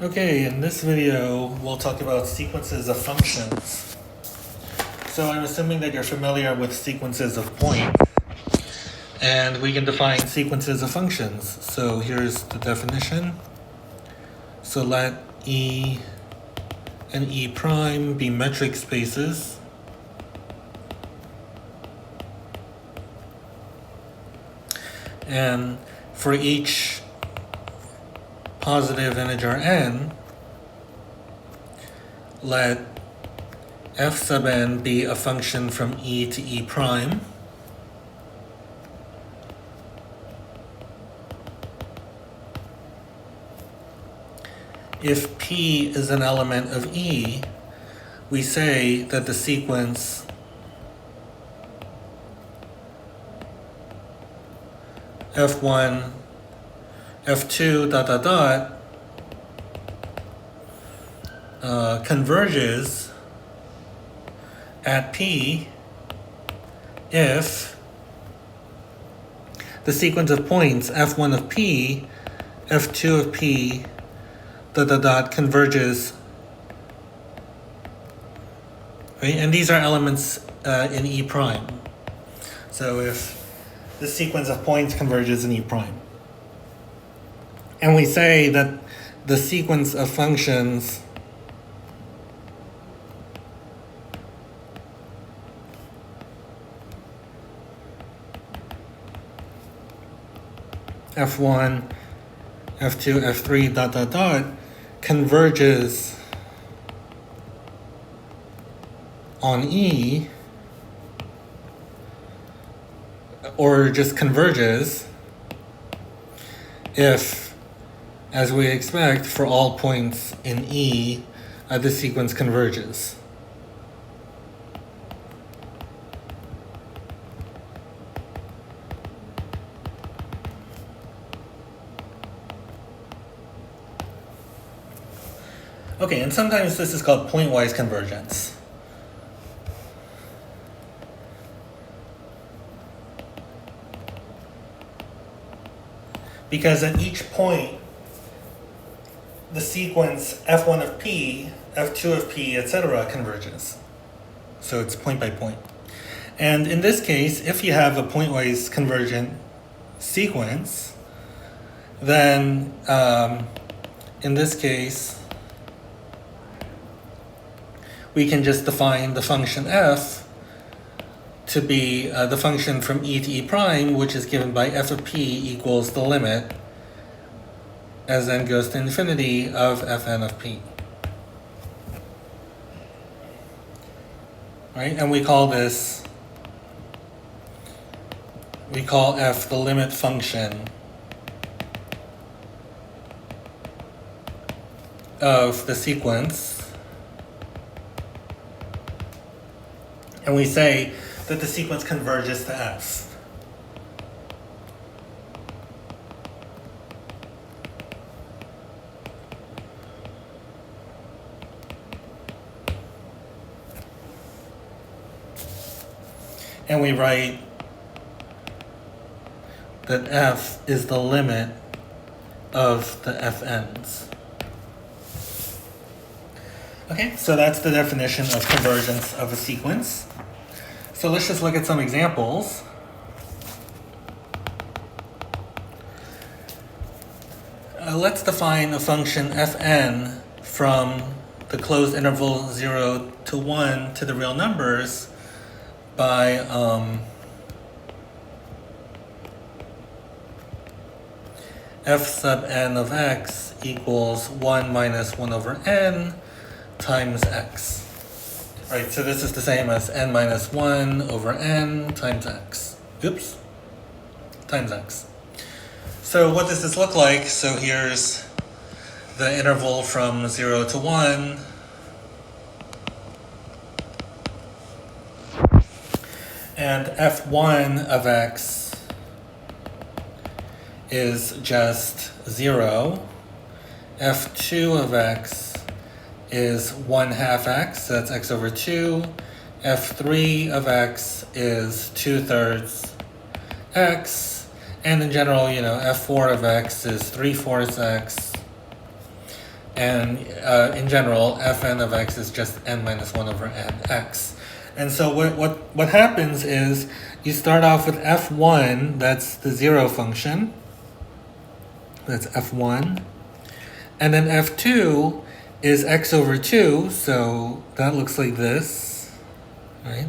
Okay, in this video, we'll talk about sequences of functions. So I'm assuming that you're familiar with sequences of points, and we can define sequences of functions. So here's the definition. So let E and E prime be metric spaces. And for each positive integer n, let f sub n be a function from E to E prime. If P is an element of E, we say that the sequence f1, f2, converges at P if the sequence of points f1 of P, f2 of P, converges, right? And these are elements in E prime. So if the sequence of points converges in E prime. And we say that the sequence of functions f1, f2, f3, converges on E, or just converges if, as we expect, for all points in E, the sequence converges. Okay, and sometimes this is called pointwise convergence. Because at each point, the sequence f1 of P, f2 of P, etc. converges. So it's point by point. And in this case, if you have a pointwise convergent sequence, then in this case, we can just define the function f to be the function from E to E prime, which is given by f of P equals the limit as n goes to infinity of fn of P. Right? And we call f the limit function of the sequence. And we say that the sequence converges to f. And we write that f is the limit of the fn's. Okay, so that's the definition of convergence of a sequence. So let's just look at some examples. Let's define a function fn from the closed interval 0 to 1 to the real numbers by f sub n of x equals 1 minus 1 over n times x. Right, so this is the same as n minus 1 over n times x. Oops, times x. So what does this look like? So here's the interval from 0 to 1. And f1 of x is just 0. f2 of x is 1/2 x, so that's x over 2. f3 of x is 2/3 x. And in general, f4 of x is 3/4 x. And in general, fn of x is just n minus 1 over n x. And so what happens is you start off with f1, that's the 0 function. That's f1. And then f2 is x over 2, so that looks like this, right?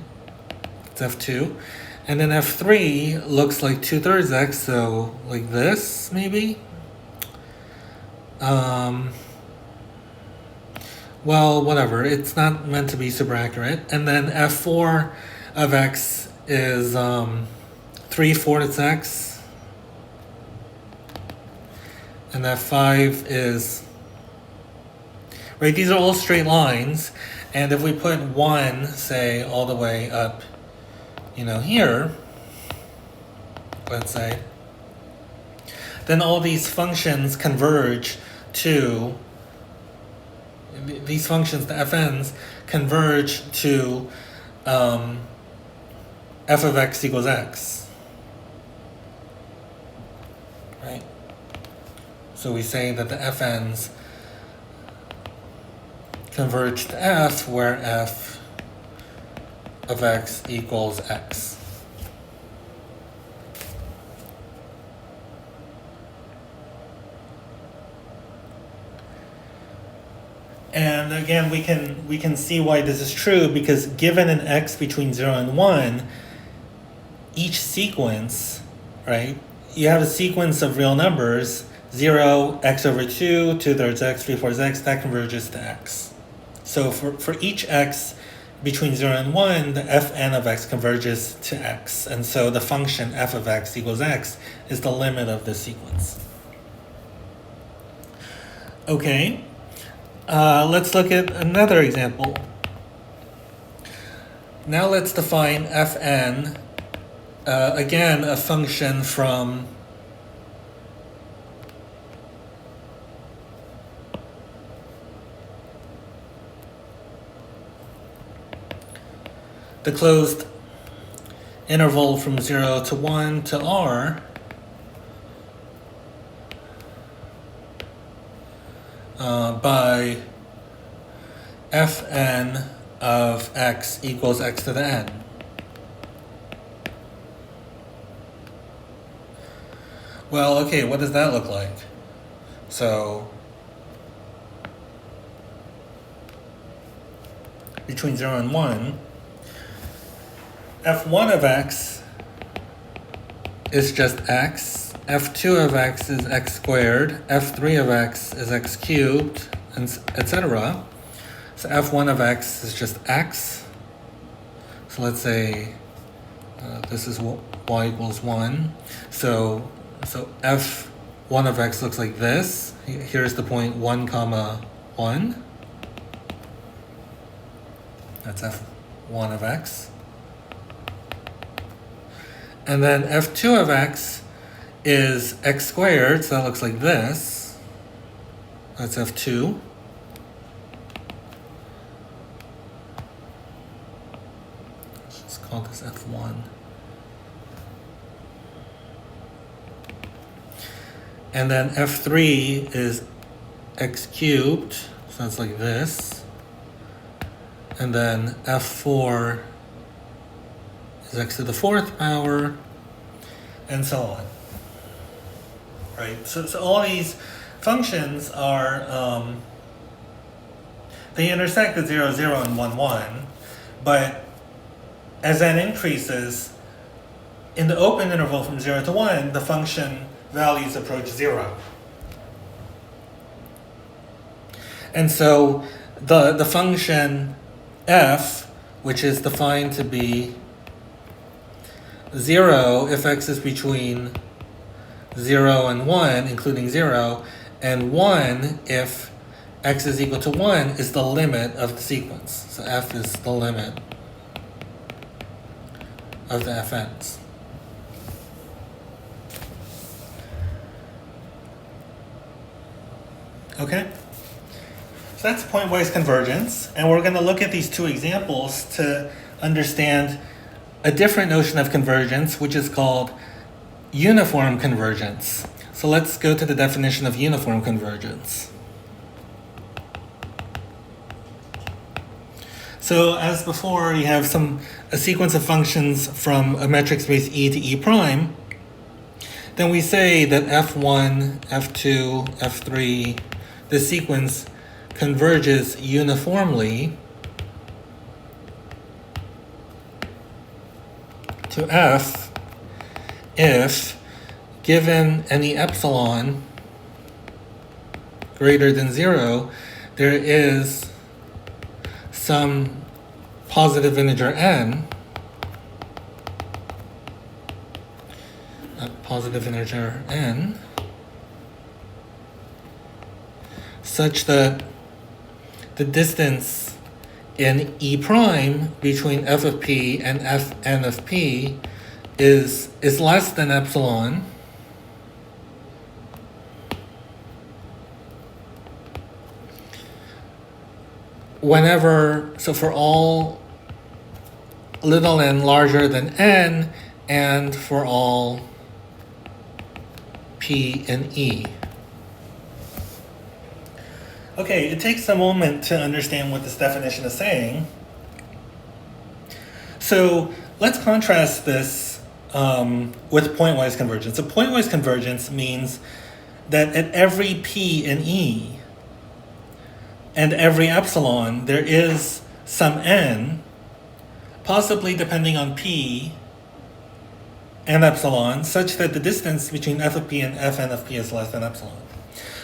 It's f2. And then f3 looks like 2/3 x, so like this, maybe? Well, whatever. It's not meant to be super accurate. And then f4 of x is 3/4 x. And f5 is... Right, these are all straight lines. And if we put 1, say, all the way up, here, let's say, then all these functions converge to... These functions, the fn's, converge to f of x equals x. Right? So we say that the fn's converge to f, where f of x equals x. And again, we can see why this is true, because given an x between 0 and 1, each sequence, right, you have a sequence of real numbers, 0, x over 2, 2/3 x, 3/4 x, that converges to x. So for each x between 0 and 1, the fn of x converges to x. And so the function f of x equals x is the limit of this sequence. Okay. Let's look at another example. Now let's define fn, again, a function from the closed interval from 0 to 1 to r, by fn of x equals x to the n. Well, okay, what does that look like? So, between 0 and 1, f1 of x is just x, f2 of x is x squared, f3 of x is x cubed, and etc. So f1 of x is just x. So let's say this is y equals 1. So f1 of x looks like this. Here's the point 1, 1. That's f1 of x. And then f2 of x is x squared, so that looks like this. That's f2. Let's just call this f1. And then f3 is x cubed, so that's like this. And then f4 is x to the 4th power, and so on. Right? So all these functions are, they intersect at 0, 0 and 1, 1, but as n increases, in the open interval from 0 to 1, the function values approach 0. And so the function f, which is defined to be 0 if x is between 0 and 1, including 0, and 1 if x is equal to 1, is the limit of the sequence. So f is the limit of the fn's. Okay? So that's pointwise convergence, and we're going to look at these two examples to understand a different notion of convergence, which is called uniform convergence. So let's go to the definition of uniform convergence. So as before, you have a sequence of functions from a metric space E to E prime. Then we say that F1, F2, F3, this sequence converges uniformly to F if, given any epsilon greater than 0, there is some positive integer n, such that the distance in E prime between f of p and fn of p is less than epsilon, so for all little n larger than n, and for all p in E. Okay, it takes a moment to understand what this definition is saying. So let's contrast this with pointwise convergence. So pointwise convergence means that at every p in E and every epsilon, there is some n, possibly depending on p and epsilon, such that the distance between f of p and fn of p is less than epsilon.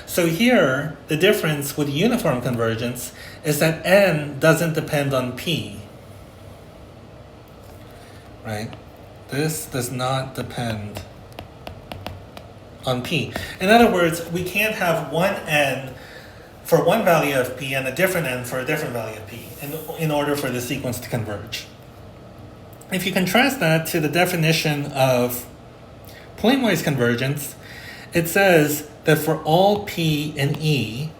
So here, the difference with uniform convergence is that n doesn't depend on p, right? This does not depend on p. In other words, we can't have one n for one value of p and a different n for a different value of p in order for the sequence to converge. If you contrast that to the definition of pointwise convergence, it says that for all p in E,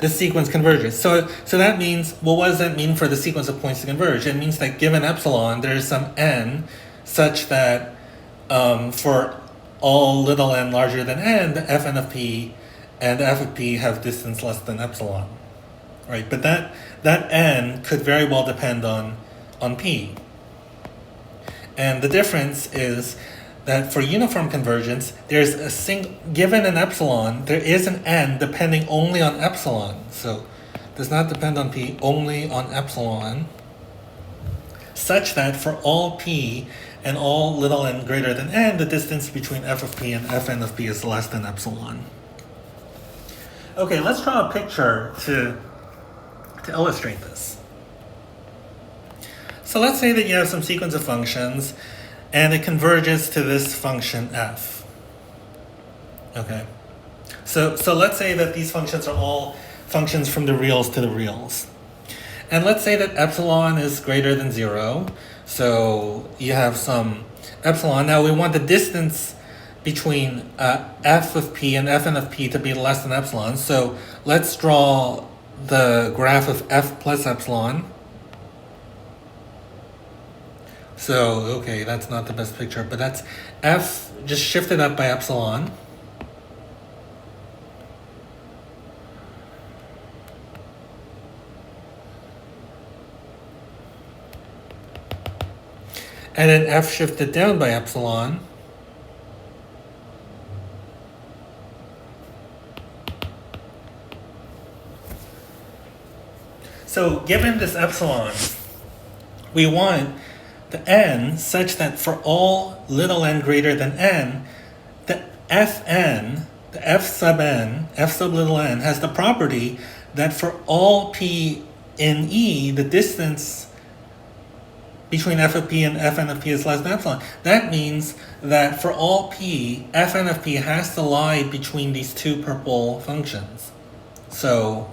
the sequence converges. So that means, well, what does that mean for the sequence of points to converge? It means that given epsilon, there is some n such that for all little n larger than n, the fn of p and f of p have distance less than epsilon, right? But that n could very well depend on p. And the difference is that for uniform convergence, there's given an epsilon, there is an n depending only on epsilon. So does not depend on p, only on epsilon, such that for all p and all little n greater than n, the distance between f of p and fn of p is less than epsilon. Okay, let's draw a picture to illustrate this. So let's say that you have some sequence of functions and it converges to this function f. Okay. So let's say that these functions are all functions from the reals to the reals. And let's say that epsilon is greater than 0. So you have some epsilon. Now we want the distance between f of p and fn of p to be less than epsilon. So let's draw the graph of f plus epsilon. So, okay, that's not the best picture, but that's f just shifted up by epsilon. And then f shifted down by epsilon. So given this epsilon, we want the n such that for all little n greater than n, the fn, the f sub little n, has the property that for all p in E, the distance between f of p and fn of p is less than epsilon. That means that for all p, fn of p has to lie between these two purple functions. So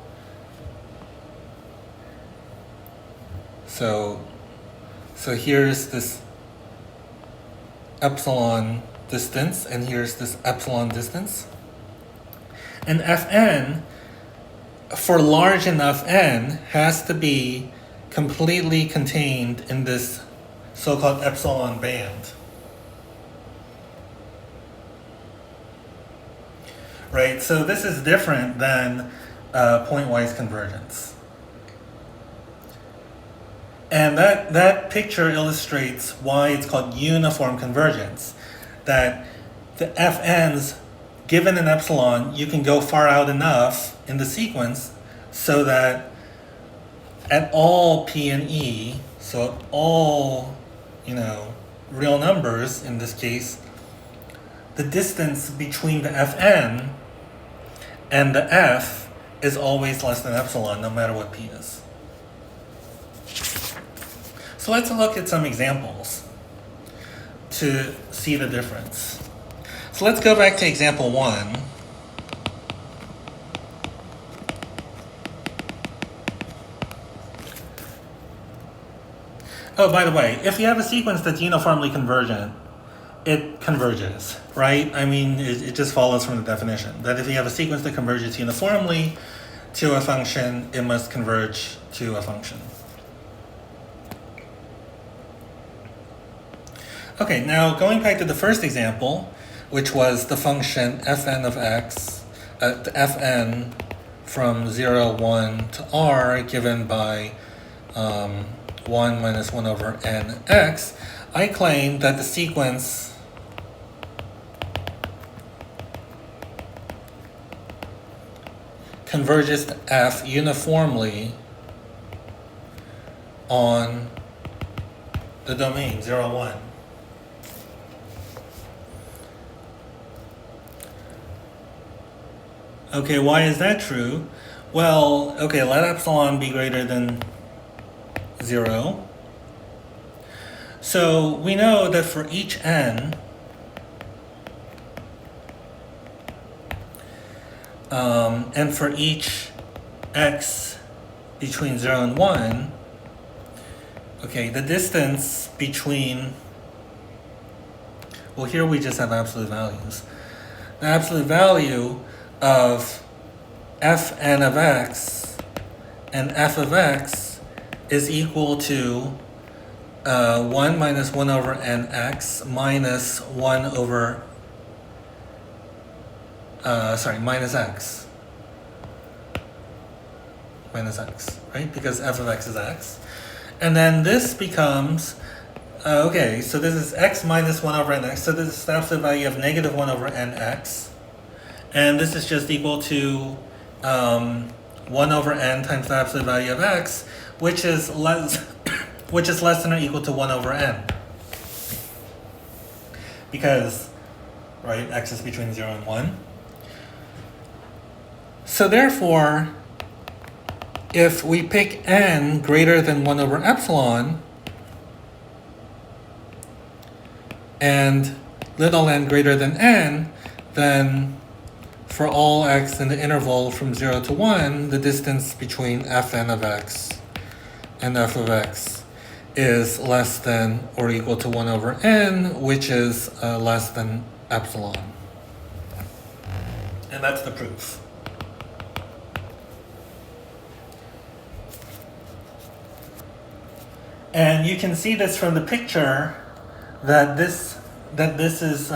here's this epsilon distance, and here's this epsilon distance. And fn, for large enough n, has to be completely contained in this so-called epsilon band. Right, so this is different than pointwise convergence. And that picture illustrates why it's called uniform convergence. That the fn's, given an epsilon, you can go far out enough in the sequence so that at all p and e, so at all, real numbers in this case, the distance between the fn and the f is always less than epsilon, no matter what p is. So let's look at some examples to see the difference. So let's go back to example 1. Oh, by the way, if you have a sequence that's uniformly convergent, it converges, right? I mean, it just follows from the definition that if you have a sequence that converges uniformly to a function, it must converge to a function. Okay, now going back to the first example, which was the function fn of x, the fn from 0, 1 to r given by 1 minus 1 over nx, I claim that the sequence converges to f uniformly on the domain 0, 1. Okay, why is that true? Well, okay, let epsilon be greater than 0. So we know that for each n, and for each x between 0 and 1, okay, the distance between, well, here we just have absolute values. The absolute value of fn of x and f of x is equal to 1 minus 1 over nx minus 1 over, minus x. Minus x, right? Because f of x is x. And then this becomes, okay, so this is x minus 1 over nx, so this is the absolute value of negative 1 over nx. And this is just equal to 1 over n times the absolute value of x, which is less than or equal to 1 over n. Because, right, x is between 0 and 1. So therefore, if we pick n greater than 1 over epsilon, and little n greater than n, then for all x in the interval from 0 to 1, the distance between fn of x and f of x is less than or equal to 1 over n, which is less than epsilon. And that's the proof. And you can see this from the picture that this is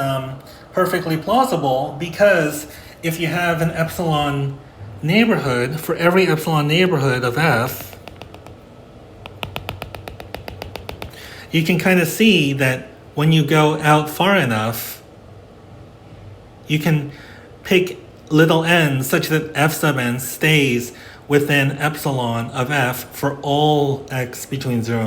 perfectly plausible, because if you have an epsilon neighborhood, for every epsilon neighborhood of f, you can kind of see that when you go out far enough, you can pick little n such that f sub n stays within epsilon of f for all x between 0